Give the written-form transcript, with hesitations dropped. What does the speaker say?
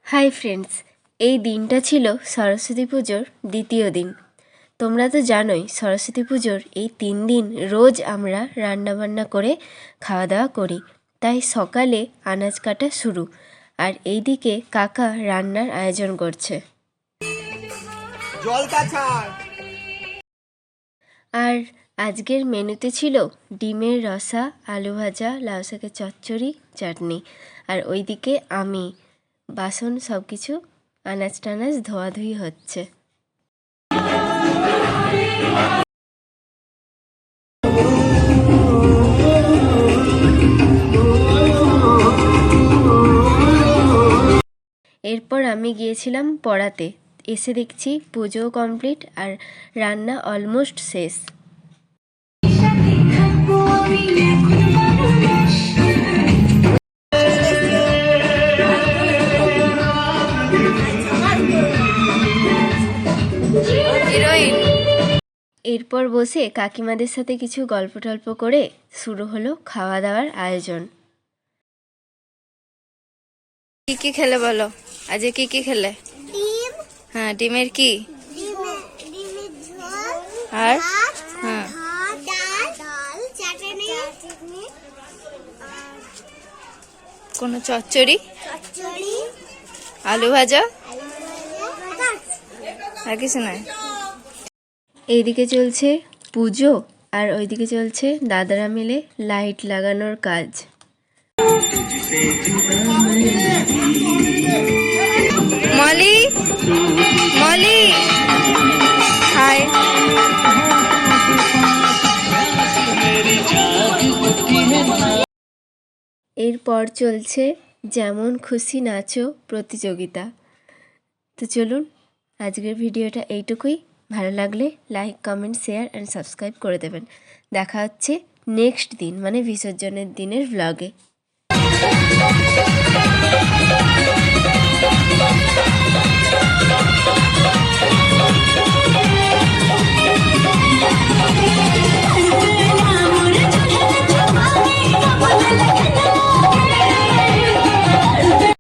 Hi friends, এই দিনটা ছিল সরস্বতী পুজোর দ্বিতীয় দিন। তোমরা তো জানোই সরস্বতী পুজোর এই 3 দিন রোজ আমরা রান্নাবান্না করে খাওয়া দাওয়া করি। তাই সকালে আনাজ কাটা শুরু, আর এইদিকে কাকা রান্নার আয়োজন করছে। আর আজকের মেনুতে ছিল ডিমের রসা, আলু ভাজা, লাউ শাকের চচ্চড়ি, চাটনি। আর ওইদিকে আমি বাসন সব কিছু আনাজ টানাজ ধোয়াধুয়ি হচ্ছে। এরপর আমি গিয়েছিলাম পড়াতে। এসে দেখছি পুজো কমপ্লিট আর রান্না অলমোস্ট শেষ। এরপর বসে কাকিমাদের সাথে কিছু গল্প টল্প করে শুরু হলো খাওয়া দাওয়ার আয়োজন। কি কি খেলে বলো, আজকে কি কি খেলে? ডিম। হ্যাঁ, ডিমের কি? ডিমের ঝোল আর হ্যাঁ ডাল চাটনি কোনো চচ্চড়ি, আলু ভাজা, আর কিছু নয়। এইদিকে চলছে পুজো আর ওইদিকে চলছে দাদারা মিলে লাইট লাগানোর কাজ। মলি মলি হাই। এরপর চলছে যেমন খুশি নাচো প্রতিযোগিতা। তো চলুন, আজকের ভিডিওটা এইটুকুই। ভালো লাগলে like, comment, share and subscribe করে দেবেন। দেখা হচ্ছে নেক্সট দিন, মানে বিসর্জনের দিনের ব্লগে।